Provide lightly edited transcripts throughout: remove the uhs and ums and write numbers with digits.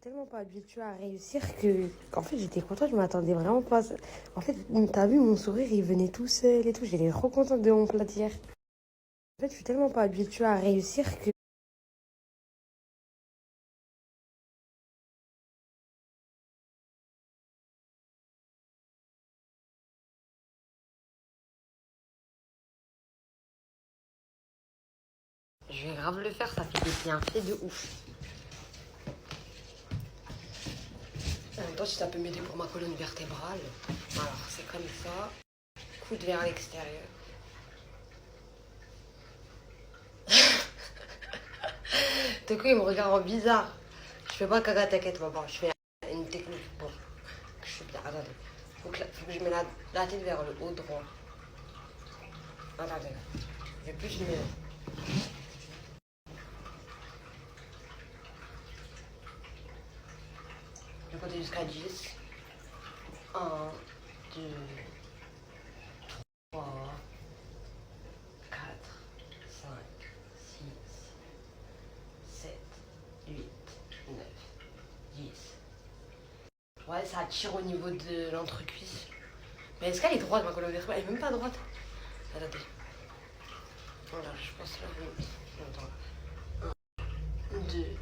Tellement pas habituée à réussir qu'en fait j'étais contente, je m'attendais vraiment pas à ça. En fait, t'as vu mon sourire, il venait tout seul et tout, j'étais trop contente de mon plat d'hier. En fait, je suis tellement pas habituée à réussir que je vais grave le faire, ça fait des bienfaits de ouf. En même temps, si ça peut m'aider pour ma colonne vertébrale. Alors, c'est comme ça, coude vers l'extérieur. T'es quoi, il me regarde en bizarre. Je fais pas caca, t'inquiète, maman, je fais une technique pour que je suis bien. Attendez, faut que je mette la tête vers le haut droit. Attendez, je vais plus filmer. Je vais compter jusqu'à 10. 1, 2, 3, 4, 5, 6, 7, 8, 9, 10. Ouais, ça tire au niveau de l'entrecuisse. Mais est-ce qu'elle est droite, ma colonne vertébrale? Elle est même pas droite. Attendez. Voilà, je pense là. Attends. 1, 2,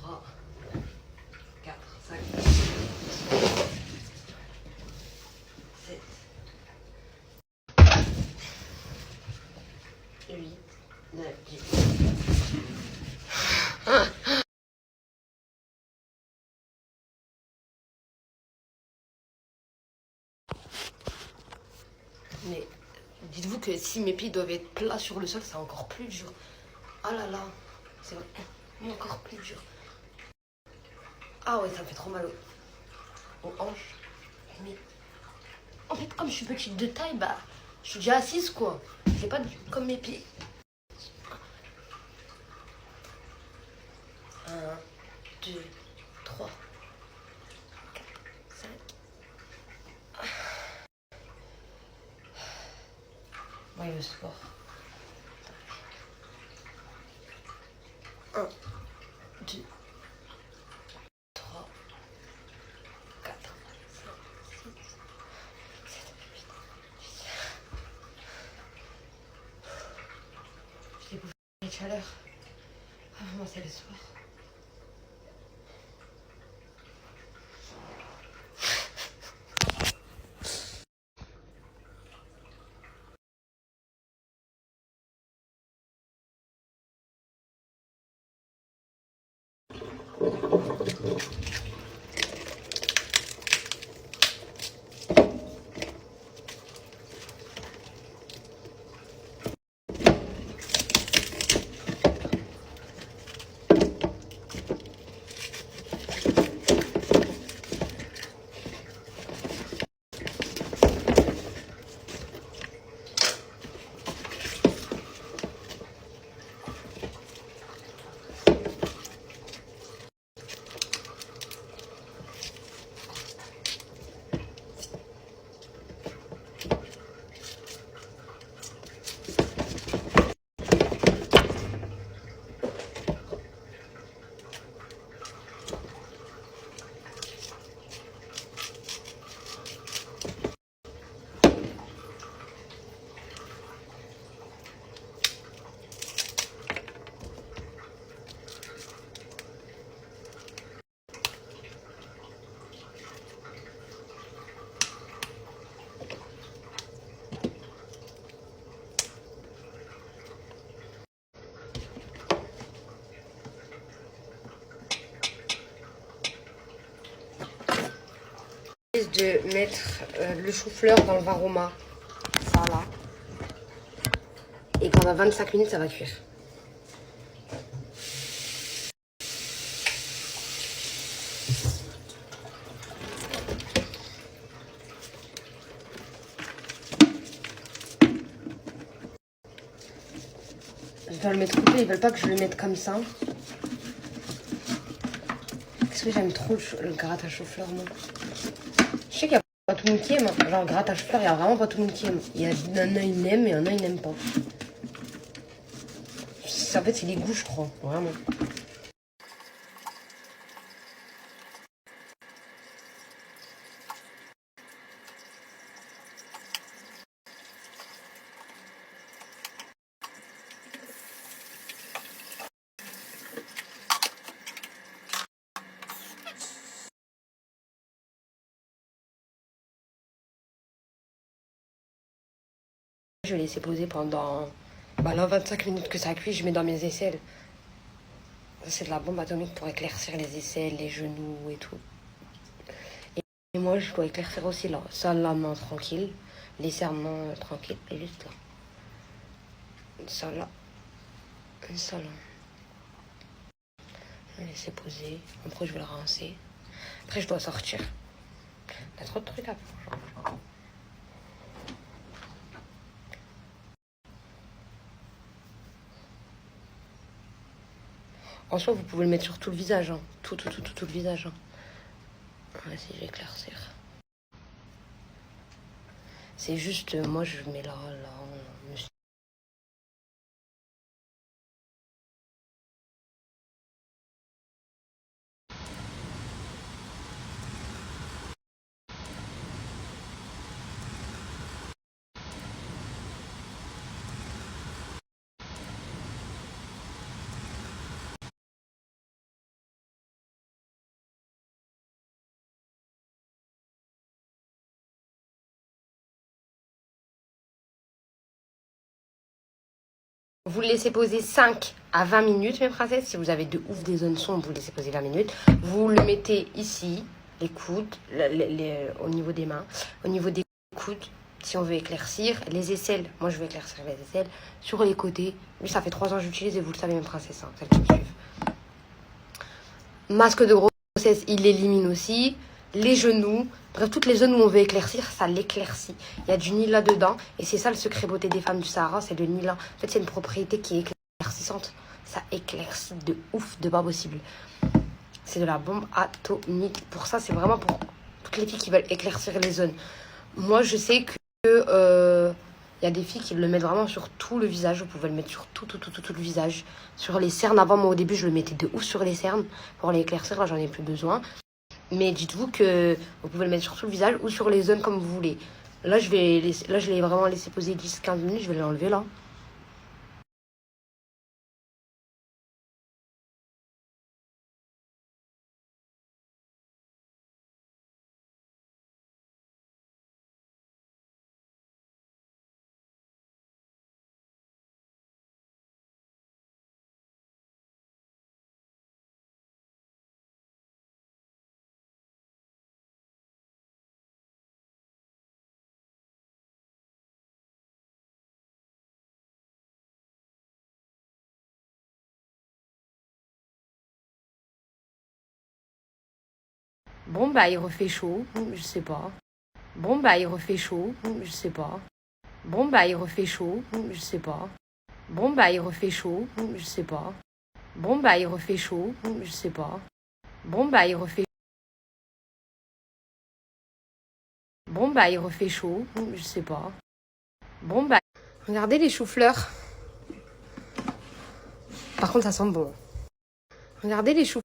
3, 4, 5, 7, 8, 9, 10. Mais dites-vous que si mes pieds doivent être plats sur le sol, c'est encore plus dur. Ah là là, c'est vrai, encore plus dur. Ah ouais, ça me fait trop mal aux hanches. Mais en fait, comme je suis petite de taille, bah, je suis déjà assise quoi. C'est pas comme mes pieds. 1, 2, 3, 4, 5. Ouais, le sport. 1, 2, 3, 4, 5, 6, 7, 8, 10. J'ai bouffé de chaleur. Ah, vraiment, c'est le sport. De mettre le chou-fleur dans le varoma, ça là, et pendant 25 minutes ça va cuire. Je dois le mettre coupé, ils veulent pas que je le mette comme ça. Parce que j'aime trop le gratte à chou-fleur, moi. Je sais qu'il y a pas tout le monde qui aime, hein. Genre gratte à chou-fleur, il y a vraiment pas tout le monde qui aime. Il y a un œil il aime et un œil il n'aime pas. En fait, c'est les goûts, je crois, vraiment. je vais laisser poser pendant là, 25 minutes que ça cuit, je mets dans mes aisselles. Ça, c'est de la bombe atomique pour éclaircir les aisselles, les genoux et tout. Et moi, je dois éclaircir aussi là. Ça, la main tranquille, les serrements tranquilles, et juste là. Ça là, et ça là. Je vais laisser poser. Après, je vais le rincer. Après, je dois sortir. Il y a trop de trucs à faire. En soi, vous pouvez le mettre sur tout le visage. Hein. Tout le visage. Hein. On va essayer d'éclaircir. C'est juste, moi, je mets là. Vous le laissez poser 5 à 20 minutes, mes princesses. Si vous avez de ouf des zones sombres, vous le laissez poser 20 minutes. Vous le mettez ici, les coudes, au niveau des mains, au niveau des coudes, si on veut éclaircir. Les aisselles, moi je veux éclaircir les aisselles. Sur les côtés, lui ça fait 3 ans que j'utilise et vous le savez, mes princesses, hein, celles qui me suivent. Masque de grossesse, il l'élimine aussi. Les genoux, bref, toutes les zones où on veut éclaircir, ça l'éclaircit. Il y a du Nila dedans, et c'est ça le secret beauté des femmes du Sahara, c'est le Nila. En fait, c'est une propriété qui est éclaircissante. Ça éclaircit de ouf, de pas possible. C'est de la bombe atomique. Pour ça, c'est vraiment pour toutes les filles qui veulent éclaircir les zones. Moi, je sais que y a des filles qui le mettent vraiment sur tout le visage. Vous pouvez le mettre sur tout le visage. Sur les cernes, avant, moi, au début, je le mettais de ouf sur les cernes pour les éclaircir. Là, j'en ai plus besoin. Mais dites-vous que vous pouvez le mettre sur tout le visage ou sur les zones comme vous voulez. Là, je l'ai vraiment laissé poser 10-15 minutes. Je vais l'enlever là. Bon, bah, il refait chaud. Je sais pas. Bon, bah, il refait chaud. Je sais pas. Bon, bah, il refait chaud. Je sais pas. Bon, bah, il refait chaud. Je sais pas. Bon, bah, il refait chaud. Je sais pas. Bon, bah, il refait. Bon, bah, il refait chaud. Je sais pas. Bon, bah. Regardez les choux-fleurs. Par contre, ça sent bon. Regardez les choux.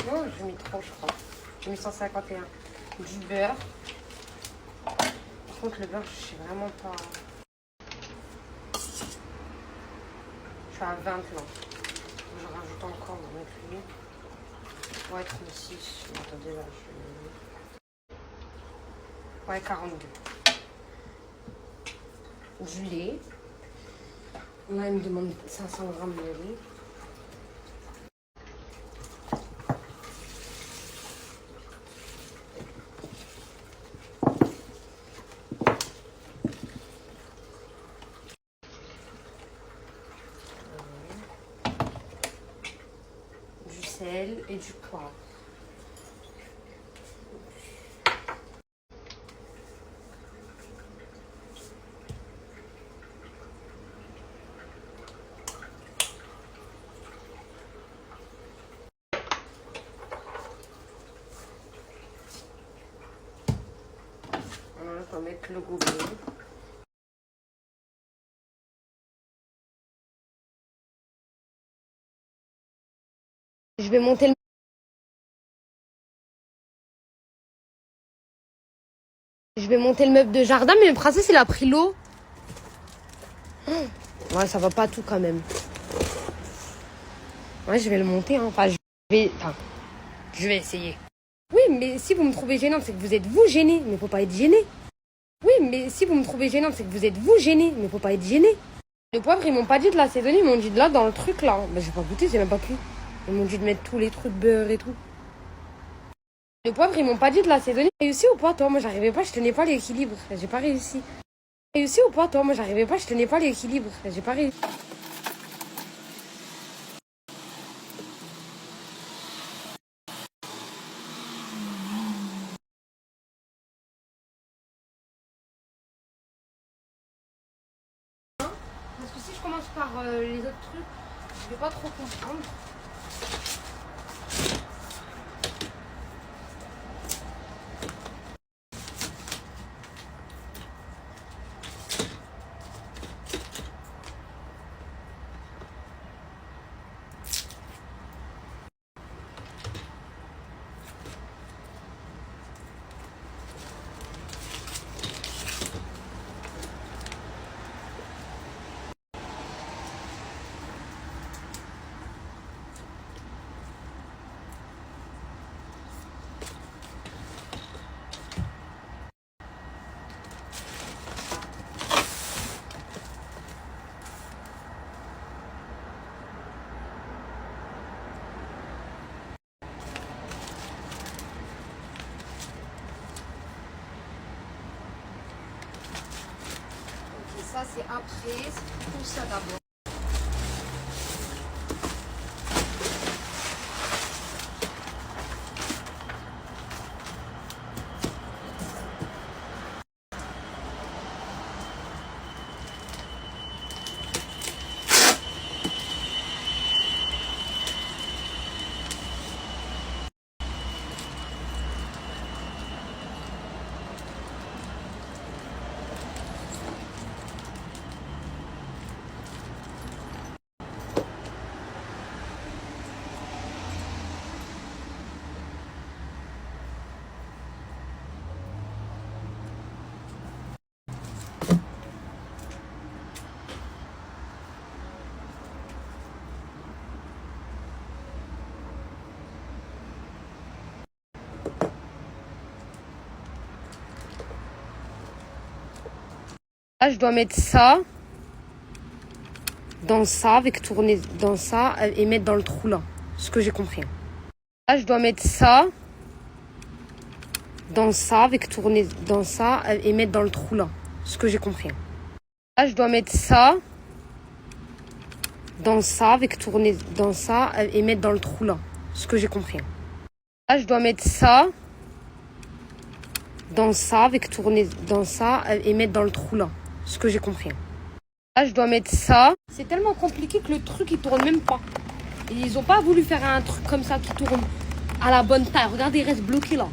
Non, j'ai mis trop, je crois. J'ai mis 151. Du beurre. Par contre, le beurre, je sais vraiment pas. Je suis à 20 là. Je rajoute encore dans mes cuillères. Ouais, 36. Attendez, là, ouais, 42. Du lait. Là, il me demande 500 grammes de lait. Du sel et du poivre. Voilà, je vais mettre le gobelet. Je vais monter le Je vais monter le meuble de jardin, mais le princesse, il a pris l'eau. Ouais, ça va pas tout quand même. Ouais, je vais le monter. Hein. Je vais essayer. Oui, mais si vous me trouvez gênante, c'est que vous êtes vous gêné. Mais faut pas être gêné. Oui, mais si vous me trouvez gênante, c'est que vous êtes vous gêné. Mais faut pas être gêné. Le poivre, ils m'ont pas dit de l'assaisonner, ils m'ont dit de là dans le truc là. Bah, j'ai pas goûté, j'ai même pas pu. Ils m'ont dit de mettre tous les trucs beurre et tout. Le poivre, ils m'ont pas dit de l'assaisonner. J'ai réussi ou pas, toi? Moi, j'arrivais pas, je tenais pas l'équilibre. J'ai pas réussi. Réussi ou pas, toi? Moi, j'arrivais pas, je tenais pas l'équilibre. J'ai pas réussi. Parce que si je commence par les autres trucs, je vais pas trop comprendre. Ok, ça c'est après, c'est tout ça d'abord. Là, je dois mettre ça dans ça, avec tourner dans ça et mettre dans le trou là. Ce que j'ai compris. Là, je dois mettre ça dans ça, avec tourner dans ça et mettre dans le trou là. Ce que j'ai compris. Là, je dois mettre ça dans ça, avec tourner dans ça et mettre dans le trou là. Ce que j'ai compris. Là, je dois mettre ça dans ça, avec tourner dans ça et mettre dans le trou là. Ce que j'ai compris. Là, je dois mettre ça. C'est tellement compliqué que le truc, il tourne même pas. Et ils ont pas voulu faire un truc comme ça qui tourne à la bonne taille. Regardez, il reste bloqué là.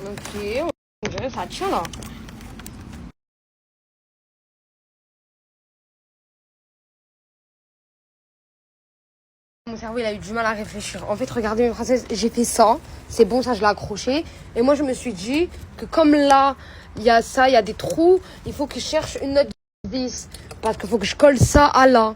Ok, on dirait que ça tient là. Mon cerveau, il a eu du mal à réfléchir. En fait, regardez mes princesses, j'ai fait ça. C'est bon, ça, je l'ai accroché. Et moi, je me suis dit que comme là, il y a ça, il y a des trous, il faut que je cherche une autre vis. Parce qu'il faut que je colle ça à là.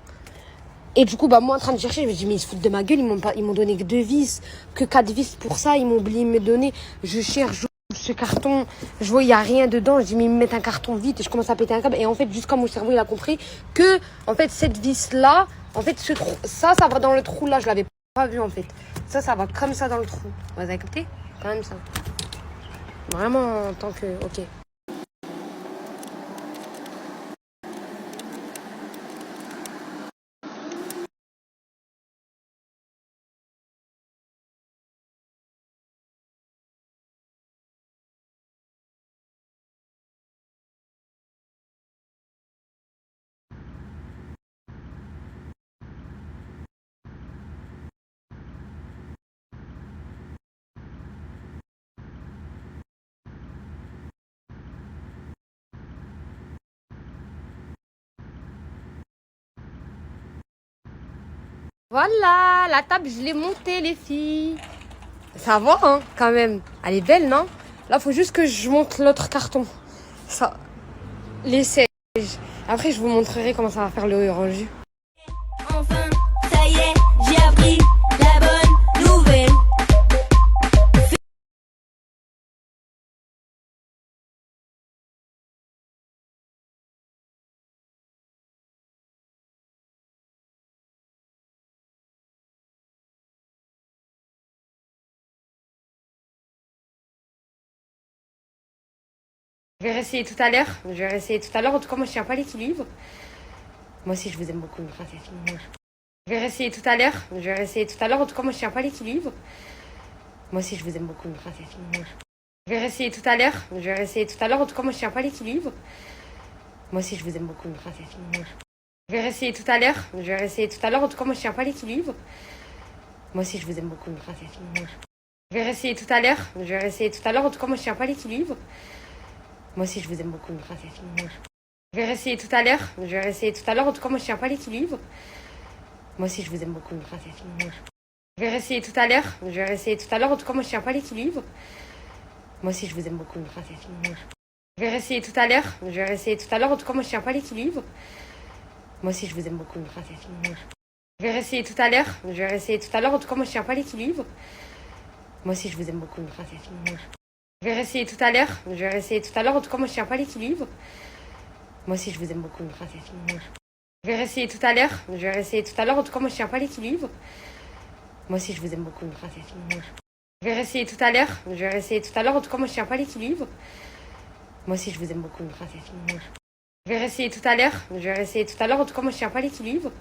Et du coup, bah, moi, en train de chercher, je me dis, mais ils se foutent de ma gueule, ils m'ont donné que 2 vis, que 4 vis pour ça, ils m'ont oublié de me donner. Je cherche ce carton, je vois, il n'y a rien dedans. Je dis, mais ils me mettent un carton vite et je commence à péter un câble. Et en fait, jusqu'à mon cerveau, il a compris que, en fait, cette vis-là, en fait, ça va dans le trou là, je l'avais pas vu, en fait. Ça va comme ça dans le trou. Vous avez capté? Quand même ça. Vraiment, en tant que, ok. Voilà, la table, je l'ai montée, les filles. Ça va, hein, quand même. Elle est belle, non? Là, faut juste que je monte l'autre carton. Ça, les sièges. Après, je vous montrerai comment ça va faire le rendu. Enfin, ça y est, j'ai appris la bonne nouvelle. Je vais réessayer tout à l'heure. Je vais réessayer tout à l'heure. En tout cas, moi, je tiens pas l'équilibre. Moi aussi, je vous aime beaucoup, mes princesses. Je vais réessayer tout à l'heure. Je vais réessayer tout à l'heure. En tout cas, moi, je tiens pas l'équilibre. Moi aussi, je vous aime beaucoup, mes princesses. Je vais réessayer tout à l'heure. Je vais réessayer tout à l'heure. En tout cas, moi, je tiens pas l'équilibre. Moi aussi, je vous aime beaucoup, mes princesses. Je vais réessayer tout à l'heure. Je vais réessayer tout à l'heure. En tout cas, moi, je tiens pas l'équilibre. Moi aussi, je vous aime beaucoup, mes princesses. Je vais réessayer tout à l'heure. Je vais réessayer tout à l'heure. En tout cas, moi, je tiens pas l'équilibre. Moi aussi, je vous aime beaucoup, mes princesses. Je vais réessayer tout à l'heure. Je vais réessayer tout à l'heure. En tout cas, moi, je tiens pas l'équilibre. Moi aussi, je vous aime beaucoup, mes princesses. Je vais réessayer tout à l'heure. Je vais réessayer tout à l'heure. En tout cas, moi, je tiens pas l'équilibre. Moi aussi, je vous aime beaucoup, mes princesses. Je vais réessayer tout à l'heure. Je vais réessayer tout à l'heure. En tout cas, moi, je tiens pas l'équilibre. Moi aussi, je vous aime beaucoup, mes princesses. Je vais réessayer tout à l'heure. Je vais réessayer tout à l'heure. En tout cas, moi, je tiens pas l'équilibre. Moi aussi, je vous aime beaucoup, mes princesses. Je vais réessayer tout à l'heure. Je vais réessayer tout à l'heure. En tout cas, moi, je tiens pas l'équilibre. Moi aussi, je vous aime beaucoup, mes princesses. Je vais réessayer tout à l'heure. Je vais réessayer tout à l'heure. En tout cas, moi, je tiens pas l'équilibre. Moi aussi, je vous aime beaucoup, mes princesses. Je vais réessayer tout à l'heure. Je vais réessayer tout à l'heure. En tout cas, moi, je tiens pas l'équilibre. Moi aussi, je vous aime beaucoup, mes princesses. Je vais réessayer tout à l'heure. Je vais réessayer tout à l'heure. En tout cas, moi, je tiens pas l'équilibre.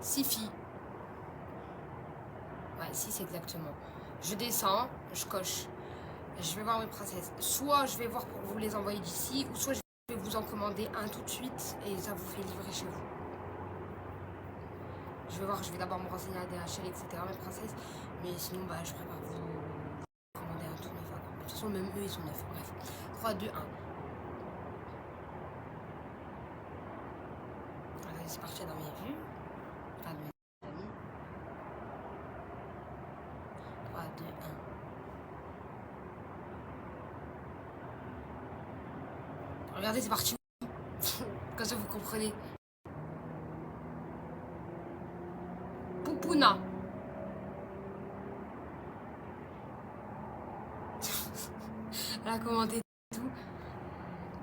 6 filles. Ouais, 6 exactement. Je descends, je coche. Je vais voir mes princesses. Soit je vais voir pour vous les envoyer d'ici, ou soit je vais vous en commander un tout de suite et ça vous fait livrer chez vous. Je vais voir, je vais d'abord me renseigner à DHL, etc. mes princesses. Mais sinon, bah, je prépare vous commander un tout neuf. De toute façon, même eux, ils sont neufs. Bref. 3, 2, 1. Allez, c'est parti dans mes vues. Enfin, de mes amis. 3, 2, 1. Regardez, c'est parti. Comme ça, vous comprenez. Poupouna. Elle a commenté tout.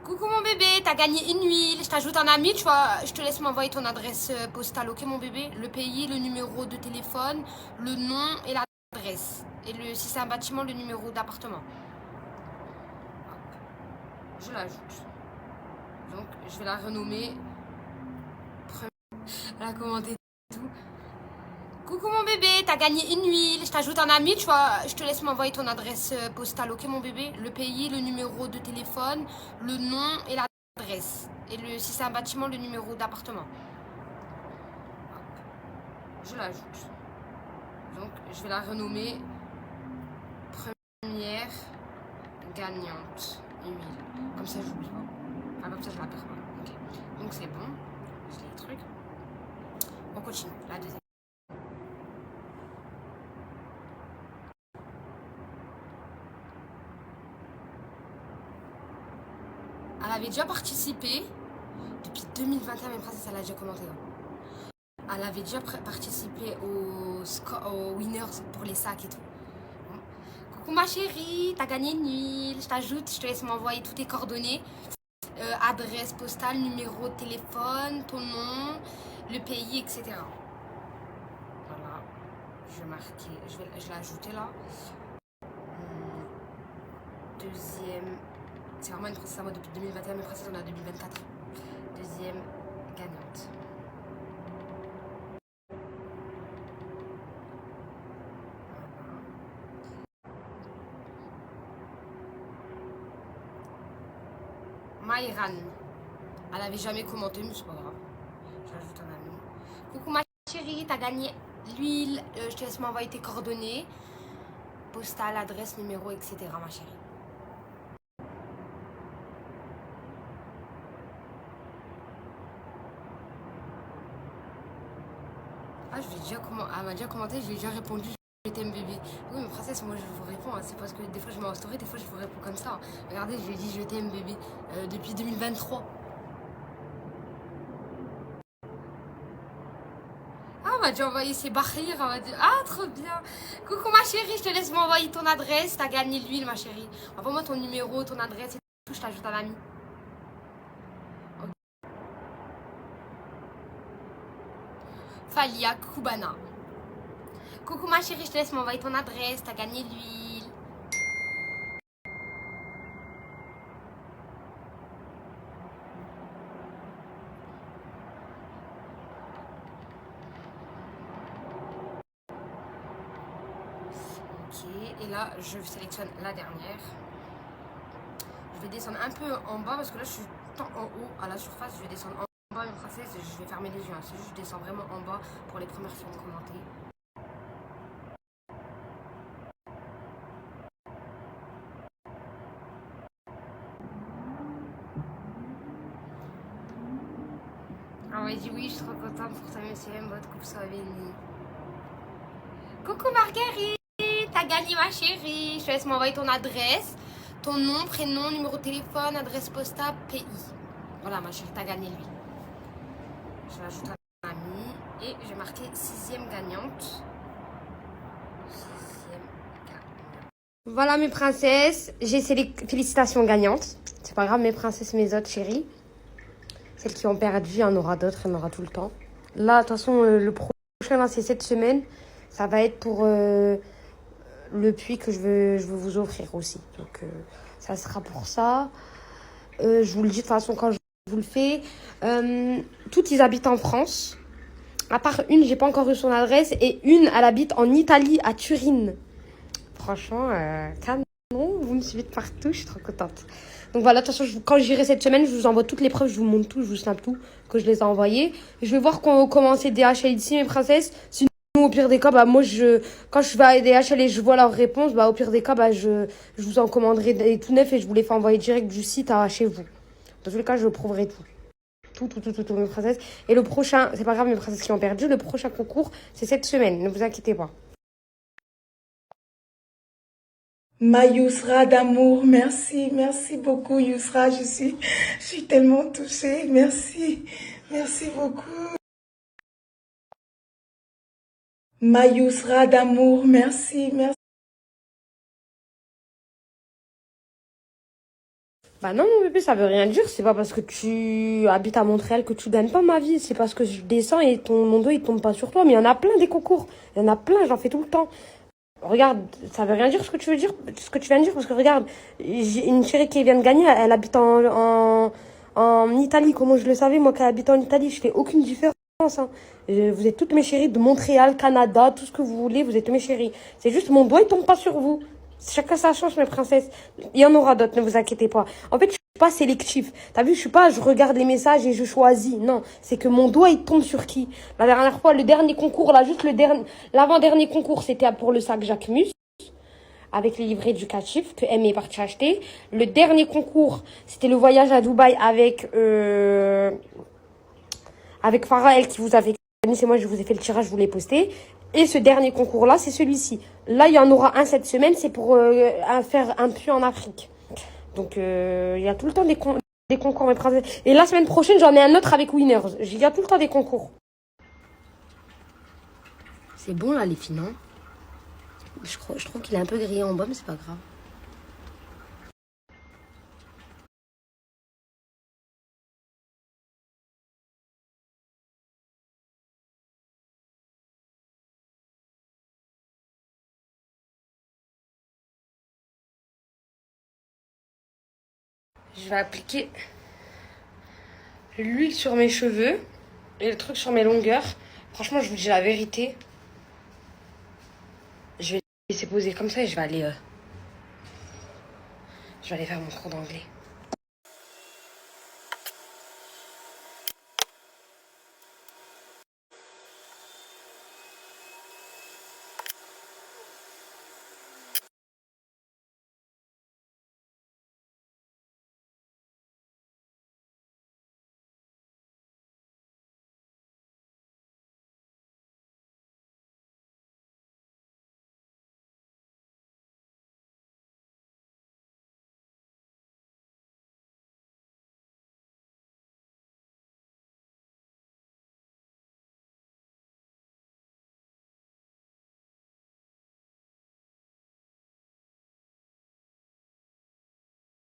Coucou mon bébé, t'as gagné une huile. Je t'ajoute un ami, tu vois. Je te laisse m'envoyer ton adresse postale, ok mon bébé. Le pays, le numéro de téléphone, le nom et l'adresse. Et si c'est un bâtiment, le numéro d'appartement. Je l'ajoute. Donc je vais la renommer. Elle a commenté tout. Coucou mon bébé, t'as gagné une huile. Je t'ajoute un ami, tu vois. Je te laisse m'envoyer ton adresse postale, ok mon bébé. Le pays, le numéro de téléphone, le nom et l'adresse. Et si c'est un bâtiment, le numéro d'appartement. Je l'ajoute. Donc je vais la renommer première gagnante huile. Comme ça j'oublie pas. Enfin, comme ça je la perds pas. Okay. Donc c'est bon. Je lis le truc. On continue. La deuxième. Elle avait déjà participé depuis 2021, mes princesses, elle a déjà commenté. Elle avait déjà participé aux winners pour les sacs et tout. Coucou ma chérie, t'as gagné une huile. Je t'ajoute, je te laisse m'envoyer toutes tes coordonnées. Adresse postale, numéro de téléphone, ton nom, le pays, etc. Voilà. Je vais marquer, je vais l'ajouter là. Deuxième. C'est vraiment une princesse à moi depuis 2021, mais princesse on a 2024. Deuxième gagnante. Maïran. Elle avait jamais commenté, mais c'est pas grave. J'ajoute un ami. Coucou ma chérie, t'as gagné l'huile. Je te laisse m'envoyer tes coordonnées. Postale, adresse, numéro, etc. ma chérie. Ah, elle m'a déjà commenté, je lui ai déjà répondu, je t'aime bébé. Oui, mais princesse, moi je vous réponds, hein, c'est parce que des fois je mets en story, des fois je vous réponds comme ça. Regardez, je lui ai dit je t'aime bébé depuis 2023. Ah, elle m'a déjà envoyé ses barrières, elle m'a dit ah, trop bien. Coucou ma chérie, je te laisse m'envoyer ton adresse, t'as gagné l'huile ma chérie. Envoie-moi ton numéro, ton adresse et tout, je t'ajoute un ami. Falia Kubana. Coucou ma chérie, je te laisse m'envoyer ton adresse, t'as gagné l'huile. Ok, et là je sélectionne la dernière. Je vais descendre un peu en bas parce que là je suis tout en haut à la surface, je vais descendre en bas une princesse et je vais fermer les yeux. C'est juste je descends vraiment en bas pour les premières qui ont commenté. Ah ouais, dit oui, je suis trop contente pour toi, monsieur M. Votre couple soit béni. Coucou Marguerite, t'as gagné ma chérie. Je te laisse m'envoyer ton adresse, ton nom, prénom, numéro de téléphone, adresse postale, pays. Voilà ma chérie, t'as gagné lui. Je l'ajoute à un ami et j'ai marqué 6e gagnante. 6e gagnante. Voilà mes princesses, j'ai félicitations gagnantes. C'est pas grave mes princesses, mes autres chéries. Celles qui ont perdu, il y en aura d'autres, il y en aura tout le temps. Là, de toute façon, le prochain, là, c'est cette semaine. Ça va être pour le puits que je veux vous offrir aussi. Donc, ça sera pour ça. Je vous le dis de toute façon quand je vous le fais. Tous, ils habitent en France. À part une, j'ai pas encore eu son adresse. Et une, elle habite en Italie, à Turin. Franchement, canon, vous me suivez de partout, je suis trop contente. Donc voilà, de toute façon, quand j'irai cette semaine, je vous envoie toutes les preuves, je vous montre tout, je vous snap tout, que je les ai envoyées. Je vais voir comment c'est DHL ici, mes princesses. Sinon, au pire des cas, bah moi, quand je vais à DHL et je vois leur réponse, bah au pire des cas, bah je vous en commanderai des tout neufs et je vous les fais envoyer direct du site à chez vous. Dans tous les cas, je prouverai tout. Tout, mes princesses. Et le prochain, c'est pas grave, mes princesses qui ont perdu, le prochain concours, c'est cette semaine, ne vous inquiétez pas. Ma Yousra d'amour, merci, merci beaucoup Yousra, je suis tellement touchée, merci, merci beaucoup. Ma Yousra d'amour, merci, merci. Bah non, mon bébé, ça veut rien dire. C'est pas parce que tu habites à Montréal que tu gagnes pas ma vie. C'est parce que je descends et mon dos, il tombe pas sur toi. Mais il y en a plein des concours. Il y en a plein, j'en fais tout le temps. Regarde, ça veut rien dire ce que tu veux dire, ce que tu viens de dire, parce que regarde, j'ai une chérie qui vient de gagner, elle habite en Italie. Comment je le savais, moi, qu'elle habite en Italie, je fais aucune différence, hein. Vous êtes toutes mes chéries de Montréal, Canada, tout ce que vous voulez, vous êtes mes chéries. C'est juste mon doigt, il tombe pas sur vous. Chacun sa chance, mes princesses. Il y en aura d'autres, ne vous inquiétez pas. En fait, je suis pas sélectif. T'as vu, je regarde les messages et je choisis. Non, c'est que mon doigt, il tombe sur qui? La dernière fois, le dernier concours, là, juste l'avant-dernier concours, c'était pour le sac Jacquemus, avec les livrets éducatifs que M est partie acheter. Le dernier concours, c'était le voyage à Dubaï avec Farah, elle qui vous avait gagné. C'est moi, je vous ai fait le tirage, je vous l'ai posté. Et ce dernier concours-là, c'est celui-ci. Là, il y en aura un cette semaine, c'est pour faire un puits en Afrique. Donc, il y a tout le temps des concours, mes princesses. Et la semaine prochaine, j'en ai un autre avec Winners. Il y a tout le temps des concours. C'est bon, là, les filles, non? Je trouve qu'il est un peu grillé en bas, mais c'est pas grave. Je vais appliquer l'huile sur mes cheveux et le truc sur mes longueurs. Franchement, je vous dis la vérité. Je vais laisser poser comme ça et je vais aller faire mon cours d'anglais.